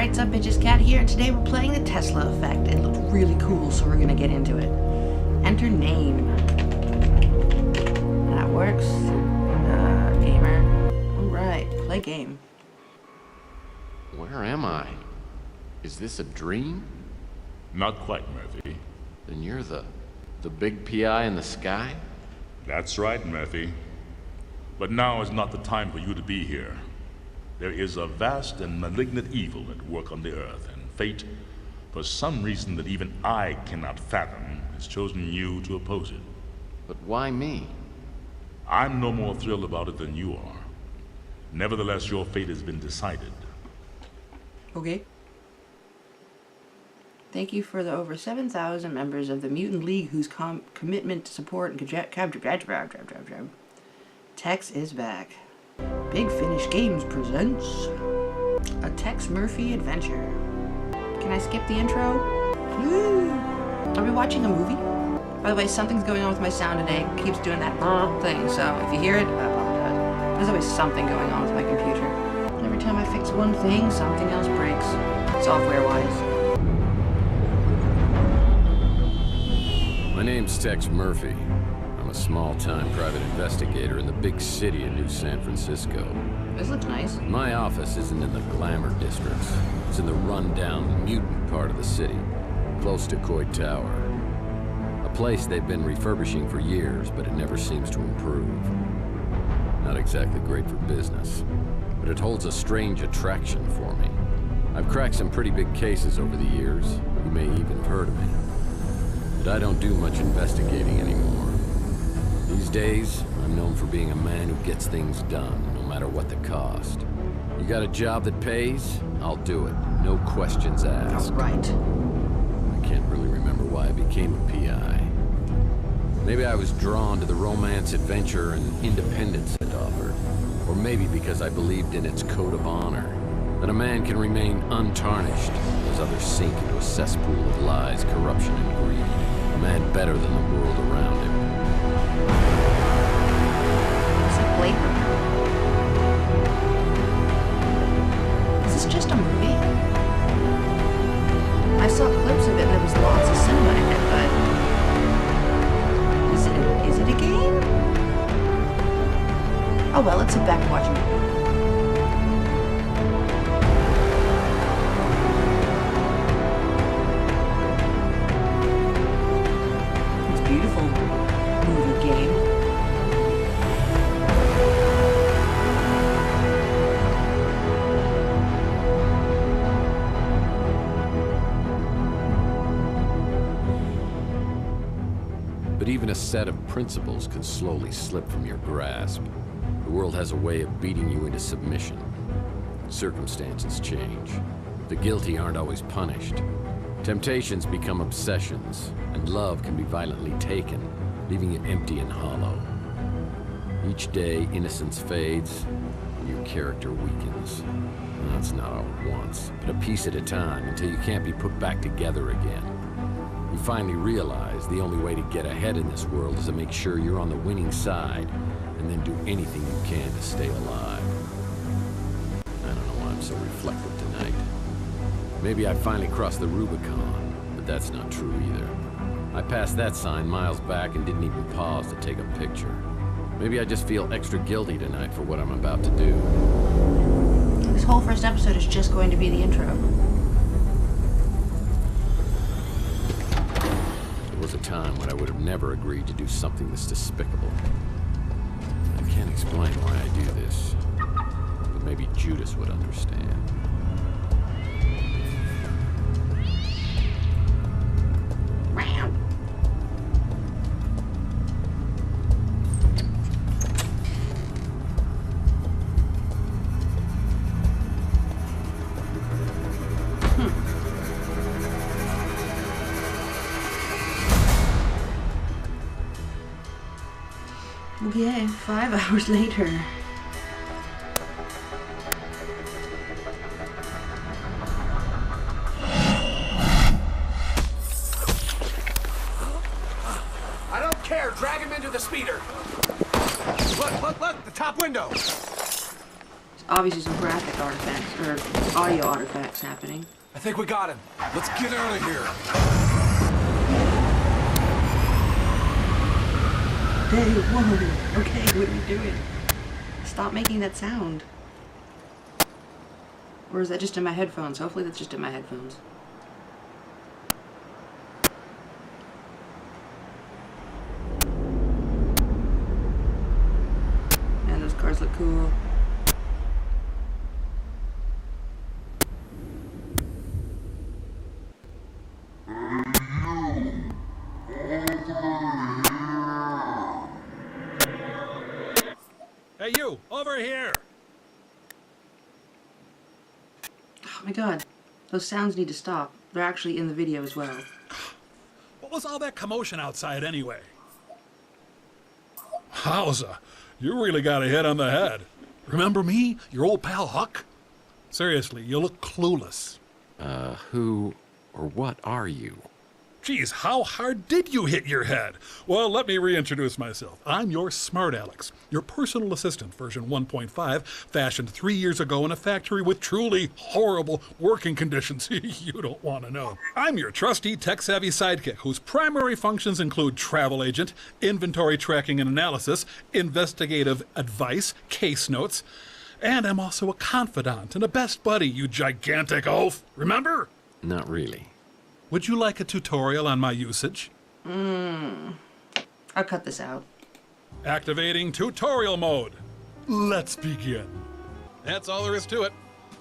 Alright, what's up bitches, Cat here, and today we're playing the Tesla Effect. It looked really cool, so we're gonna get into it. Enter name. That works. Gamer. Alright, play game. Where am I? Is this a dream? Not quite, Murphy. Then you're the big PI in the sky? That's right, Murphy. But now is not the time for you to be here. There is a vast and malignant evil at work on the earth, and fate, for some reason that even I cannot fathom, has chosen you to oppose it. But why me? I'm no more thrilled about it than you are. Nevertheless, your fate has been decided. Okay. Thank you for the over 7,000 members of the Mutant League whose commitment to support and Tex is back. Big Finish Games presents a Tex Murphy adventure. Can I skip the intro? Woo! Are we watching a movie? By the way, something's going on with my sound today. It keeps doing that thing, so if you hear it, I apologize. There's always something going on with my computer. Every time I fix one thing, something else breaks. Software-wise. My name's Tex Murphy. I'm a small-time private investigator in the big city of New San Francisco. This looks nice. My office isn't in the glamour districts. It's in the run-down, mutant part of the city, close to Coit Tower. A place they've been refurbishing for years, but it never seems to improve. Not exactly great for business, but it holds a strange attraction for me. I've cracked some pretty big cases over the years. You may even have heard of me. But I don't do much investigating anymore. These days, I'm known for being a man who gets things done, no matter what the cost. You got a job that pays? I'll do it. No questions asked. Right. I can't really remember why I became a PI. Maybe I was drawn to the romance, adventure, and independence it offered. Or maybe because I believed in its code of honor. That a man can remain untarnished as others sink into a cesspool of lies, corruption, and greed. A man better than the world around him. It's like Blade Runner. Is this just a movie? I saw clips of it and there was lots of cinema in it, but... Is it a game? Oh well, let's sit back and watch it. Beautiful movie game. But even a set of principles can slowly slip from your grasp. The world has a way of beating you into submission. Circumstances change. The guilty aren't always punished. Temptations become obsessions, and love can be violently taken, leaving you empty and hollow. Each day, innocence fades, and your character weakens. That's not all at once, but a piece at a time until you can't be put back together again. You finally realize the only way to get ahead in this world is to make sure you're on the winning side, and then do anything you can to stay alive. I don't know why I'm so reflective tonight. Maybe I finally crossed the Rubicon, but that's not true either. I passed that sign miles back and didn't even pause to take a picture. Maybe I just feel extra guilty tonight for what I'm about to do. This whole first episode is just going to be the intro. There was a time when I would have never agreed to do something this despicable. I can't explain why I do this, but maybe Judas would understand. Okay, 5 hours later. I don't care. Drag him into the speeder. Look, the top window. obviously some graphic artifacts, or audio artifacts happening. I think we got him. Let's get out of here. Hey, whoa! Okay, what are we doing? Stop making that sound. Or is that just in my headphones? Hopefully that's just in my headphones. Man, those cars look cool. Hey, you! Over here! Oh my god. Those sounds need to stop. They're actually in the video as well. What was all that commotion outside anyway? Howza, you really got a hit on the head. Remember me? Your old pal Huck? Seriously, you look clueless. Who or what are you? Geez, how hard did you hit your head? Well, let me reintroduce myself. I'm your Smart Alex, your personal assistant, version 1.5, fashioned 3 years ago in a factory with truly horrible working conditions you don't want to know. I'm your trusty, tech-savvy sidekick, whose primary functions include travel agent, inventory tracking and analysis, investigative advice, case notes, and I'm also a confidant and a best buddy, you gigantic oaf. Remember? Not really. Would you like a tutorial on my usage? I'll cut this out. Activating tutorial mode. Let's begin. That's all there is to it.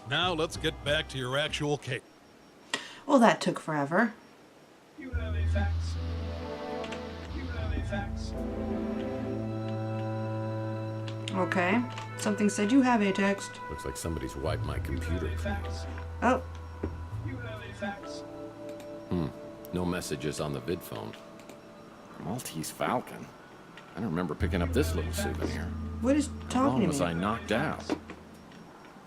Now let's get back to your actual case. Well, that took forever. You have a fax. You have a fax. Okay. Something said you have a text. Looks like somebody's wiped my computer. Fax. Oh, You have a fax. No messages on the vid phone. Maltese Falcon. I don't remember picking up this little souvenir. what is How talking long to was me? I knocked out? Oh,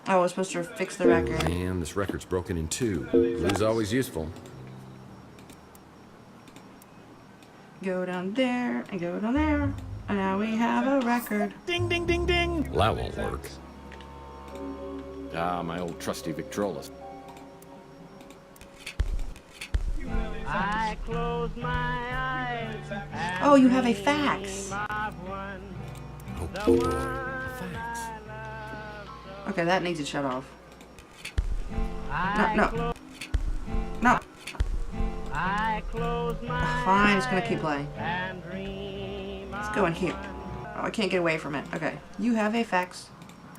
I was supposed to fix the record. And this record's broken in two. Glue's always useful. Go down there and go down there. And now we have a record. Ding, ding, ding, ding. Well, that won't work. Ah, my old trusty Victrola. I close my eyes. Oh, you have a fax. Oh boy. Thanks. Okay, that needs to shut off. No. No. I close my Fine, it's gonna keep playing. and dream. Let's go in here. Oh, I can't get away from it. Okay. You have a fax.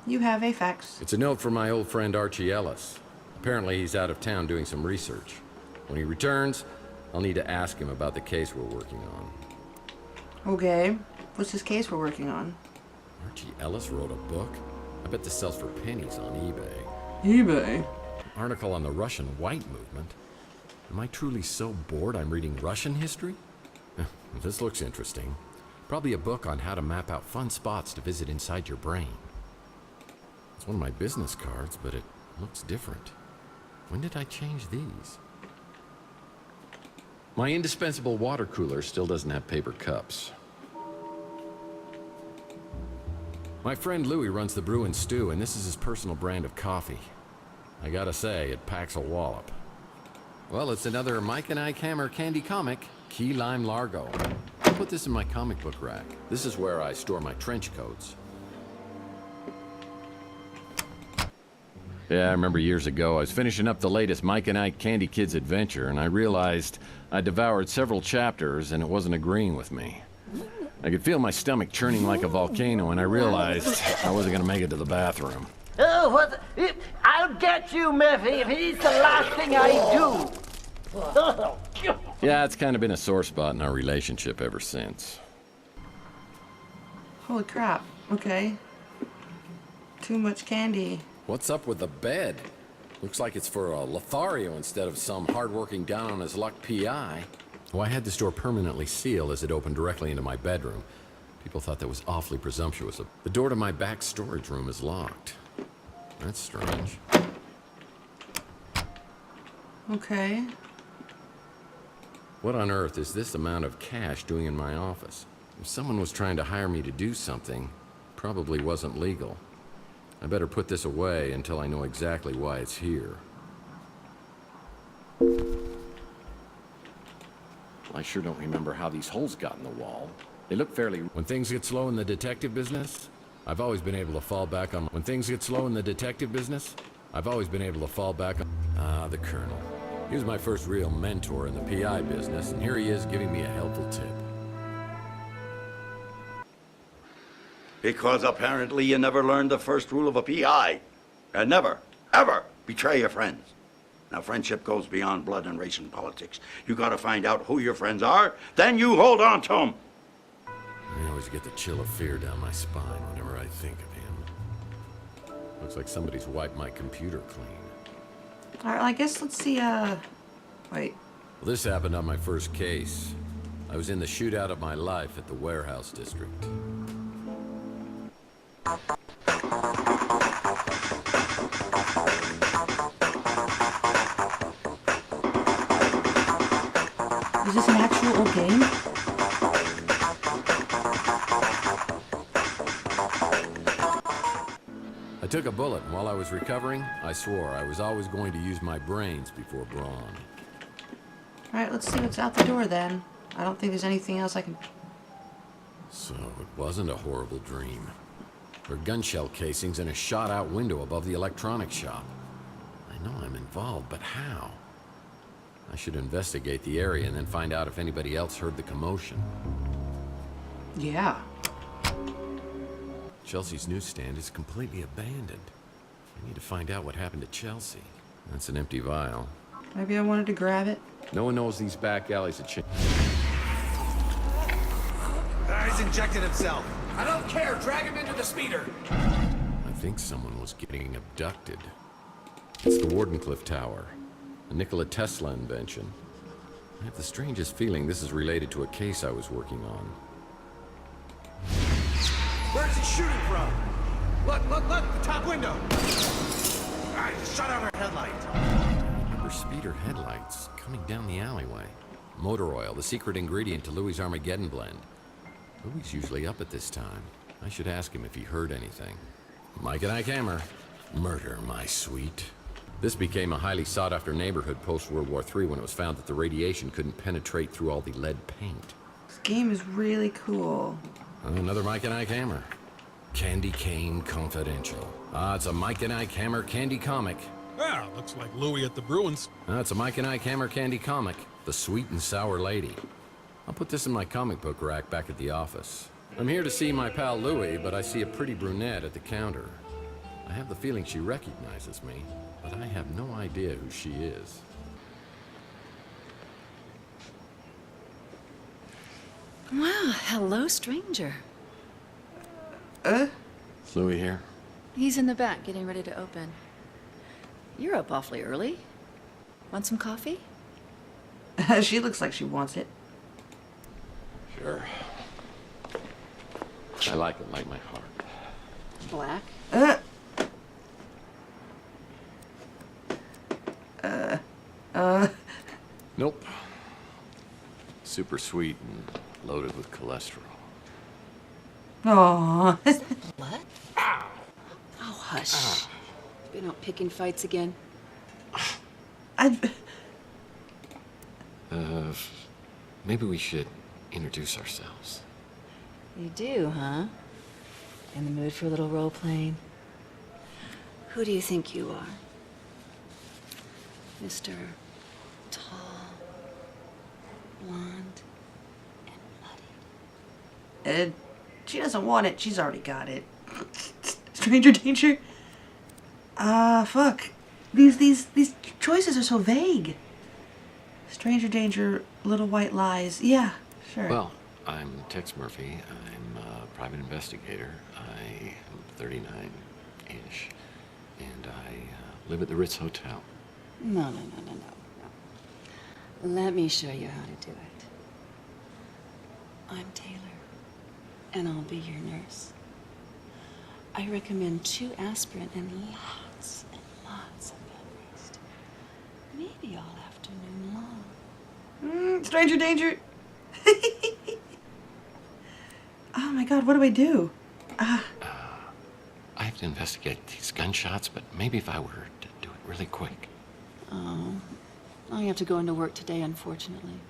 You have a fax. It's a note from my old friend Archie Ellis. Apparently he's out of town doing some research. When he returns, I'll need to ask him about the case we're working on. Okay. What's this case we're working on? Archie Ellis wrote a book? I bet this sells for pennies on eBay. eBay. An article on the Russian White Movement. Am I truly so bored I'm reading Russian history? This looks interesting. Probably a book on how to map out fun spots to visit inside your brain. It's one of my business cards, but it looks different. When did I change these? My indispensable water cooler still doesn't have paper cups. My friend Louis runs the Brew and Stew, and this is his personal brand of coffee. I gotta say, it packs a wallop. Well, it's another Mike and Ike Hammer candy comic, Key Lime Largo. I'll put this in my comic book rack. This is where I store my trench coats. Yeah, I remember years ago, I was finishing up the latest Mike and Ike Candy Kids adventure, and I realized I devoured several chapters and it wasn't agreeing with me. I could feel my stomach churning like a volcano, and I realized I wasn't gonna make it to the bathroom. Oh, what? I'll get you, Murphy, if he's the last thing I do. Yeah, it's kind of been a sore spot in our relationship ever since. Holy crap. Okay. Too much candy. What's up with the bed? Looks like it's for a Lothario instead of some hard-working down-on-his-luck PI. Oh, I had this door permanently sealed as it opened directly into my bedroom. People thought that was awfully presumptuous. The door to my back storage room is locked. That's strange. Okay. What on earth is this amount of cash doing in my office? If someone was trying to hire me to do something, probably wasn't legal. I better put this away until I know exactly why it's here. I sure don't remember how these holes got in the wall. They look fairly... When things get slow in the detective business, I've always been able to fall back on... When things get slow in the detective business, I've always been able to fall back on... Ah, the Colonel. He was my first real mentor in the PI business, and here he is giving me a helpful tip. Because apparently you never learned the first rule of a PI. And never, ever betray your friends. Now, friendship goes beyond blood and race and politics. You gotta find out who your friends are, then you hold on to them. I always get the chill of fear down my spine whenever I think of him. Looks like somebody's wiped my computer clean. Alright, I guess let's see, wait. Well, this happened on my first case. I was in the shootout of my life at the warehouse district. Is this an actual old game? I took a bullet, and while I was recovering, I swore I was always going to use my brains before brawn. Alright, let's see what's out the door then. I don't think there's anything else I can... So, it wasn't a horrible dream. There are gun shell casings in a shot-out window above the electronics shop. I know I'm involved, but how? I should investigate the area and then find out if anybody else heard the commotion. Yeah. Chelsea's newsstand is completely abandoned. I need to find out what happened to Chelsea. That's an empty vial. Maybe I wanted to grab it. No one knows these back alleys at He's injected himself. I don't care. Drag him into the speeder. I think someone was getting abducted. It's the Wardenclyffe Tower, a Nikola Tesla invention. I have the strangest feeling this is related to a case I was working on. Where's he shooting from? Look, the top window. I just shot out our headlight. I remember speeder headlights coming down the alleyway. Motor oil, the secret ingredient to Louis' Armageddon blend. Louis usually up at this time. I should ask him if he heard anything. Mike and Ike Hammer. Murder, my sweet. This became a highly sought-after neighborhood post-World War III when it was found that the radiation couldn't penetrate through all the lead paint. This game is really cool. Oh, another Mike and Ike Hammer. Candy Cane Confidential. Ah, it's a Mike and Ike Hammer candy comic. Ah, looks like Louis at the Bruins. Ah, it's a Mike and Ike Hammer candy comic. The Sweet and Sour Lady. I'll put this in my comic book rack back at the office. I'm here to see my pal Louis, but I see a pretty brunette at the counter. I have the feeling she recognizes me, but I have no idea who she is. Well, hello, stranger. Is Louis here? He's in the back, getting ready to open. You're up awfully early. Want some coffee? She looks like she wants it. Sure. I like it like my heart. Black? Nope. Super sweet and loaded with cholesterol. Aww. What? Oh, hush. Been out picking fights again? Maybe we should introduce ourselves. You do, huh? In the mood for a little role-playing? Who do you think you are? Mr. Tall, blonde, and bloody. She doesn't want it. She's already got it. Stranger danger? Fuck. These choices are so vague. Stranger danger, little white lies. Yeah, sure. Well, I'm Tex Murphy. I'm a private investigator. I am 39-ish. And I live at the Ritz Hotel. No. Let me show you how to do it. I'm Taylor, and I'll be your nurse. I recommend 2 aspirin and lots of bed rest. Maybe all afternoon long. Stranger danger. Oh my god, what do I do? I've have to investigate these gunshots, but maybe if I were to do it really quick. Oh, I have to go into work today, unfortunately.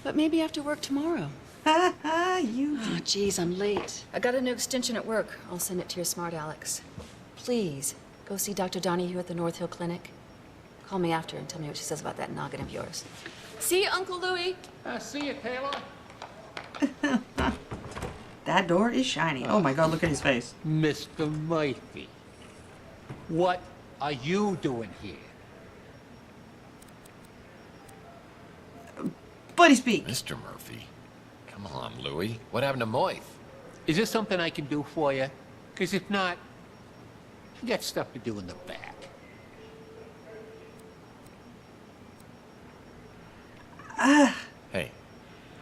But maybe after work tomorrow. You. Oh, geez, I'm late. I got a new extension at work. I'll send it to your smart Alex. Please, go see Dr. Donahue at the North Hill Clinic. Call me after and tell me what she says about that noggin of yours. See you, Uncle Louie. See you, Taylor. That door is shiny. Oh my god, look at his face. Mr. Murphy, what are you doing here? Buddy speak. Mr. Murphy. Come on, Louis. What happened to Moith? Is there something I can do for you? Because if not, I got stuff to do in the back. Hey,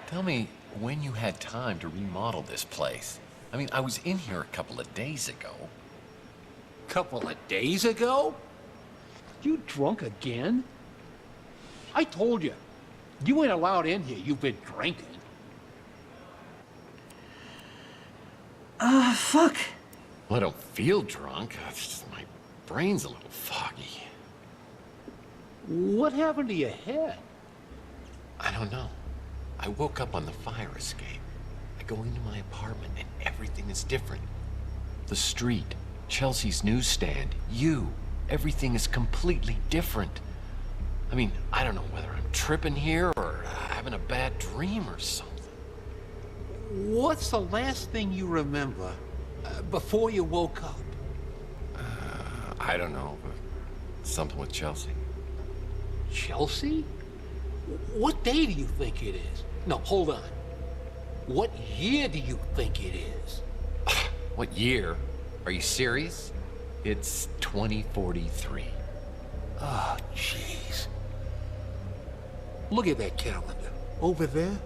tell me when you had time to remodel this place. I mean, I was in here a couple of days ago. Couple of days ago? You drunk again? I told you. You ain't allowed in here. You've been drinking. Fuck. Well, I don't feel drunk. It's just my brain's a little foggy. What happened to your head? I don't know. I woke up on the fire escape. I go into my apartment and everything is different. The street, Chelsea's newsstand, you. Everything is completely different. I mean, I don't know whether I'm tripping here or having a bad dream or something. What's the last thing you remember before you woke up? I don't know, but something with Chelsea. Chelsea? What day do you think it is? No, hold on. What year do you think it is? What year? Are you serious? It's 2043. Oh, jeez. Look at that calendar. Over there,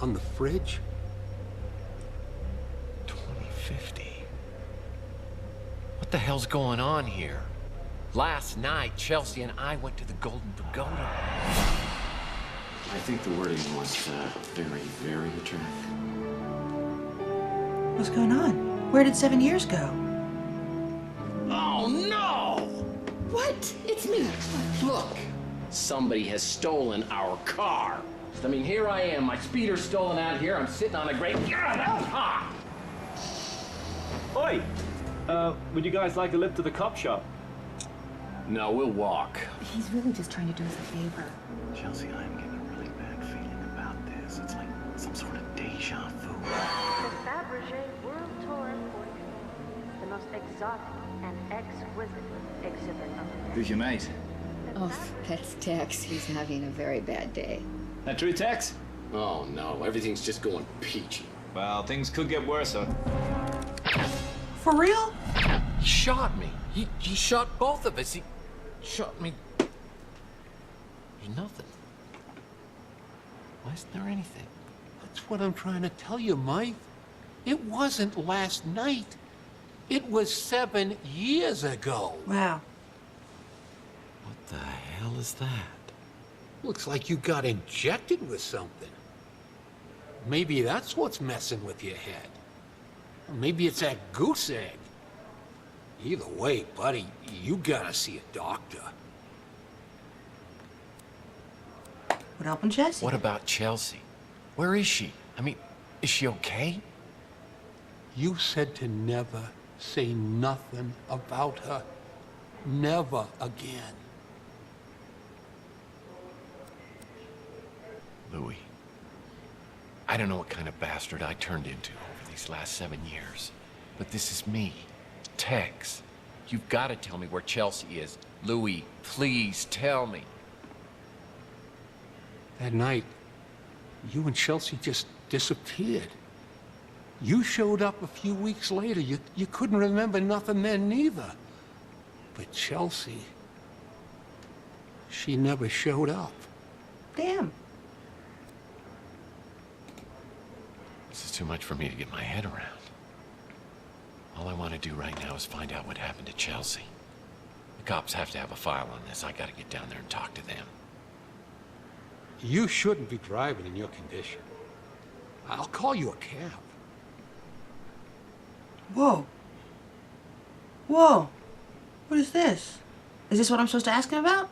on the fridge. 2050. What the hell's going on here? Last night, Chelsea and I went to the Golden Pagoda. I think the wording was very, very attractive. What's going on? Where did 7 years go? Oh, no! What? It's me. Look, somebody has stolen our car. I mean, here I am, my speeder's stolen out here. I'm sitting on a great... God, that was hot! Oi! Would you guys like a lift to the cop shop? No, we'll walk. He's really just trying to do us a favor. Chelsea, I'm getting a really bad feeling about this. It's like some sort of deja vu. The Fabergé World Tour 44. The most exotic and exquisite exhibit of the day. Who's your mate? Oh, that's Tex. He's having a very bad day. That true, Tex? Oh, no, everything's just going peachy. Well, things could get worse, huh? For real? He shot me. He shot both of us. He shot me. There's nothing. Why isn't there anything? That's what I'm trying to tell you, Mike. It wasn't last night. It was 7 years ago. Wow. What the hell is that? Looks like you got injected with something. Maybe that's what's messing with your head. Or maybe it's that goose egg. Either way, buddy, you gotta see a doctor. What happened, Jesse? What about Chelsea? Where is she? I mean, is she okay? You said to never say nothing about her. Never again. Louis, I don't know what kind of bastard I turned into over these last 7 years, but this is me, Tex. You've got to tell me where Chelsea is. Louis, please tell me. That night, you and Chelsea just disappeared. You showed up a few weeks later. You couldn't remember nothing then neither. But Chelsea, she never showed up. Damn. This is too much for me to get my head around. All I want to do right now is find out what happened to Chelsea. The cops have to have a file on this. I got to get down there and talk to them. You shouldn't be driving in your condition. I'll call you a cab. Whoa. Whoa. What is this? Is this what I'm supposed to ask him about?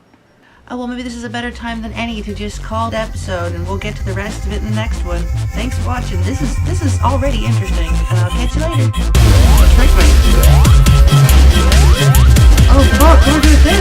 Oh, well, maybe this is a better time than any to just call the episode, and we'll get to the rest of it in the next one. Thanks for watching. This is already interesting, and I'll catch you later. Oh, fuck, what is this?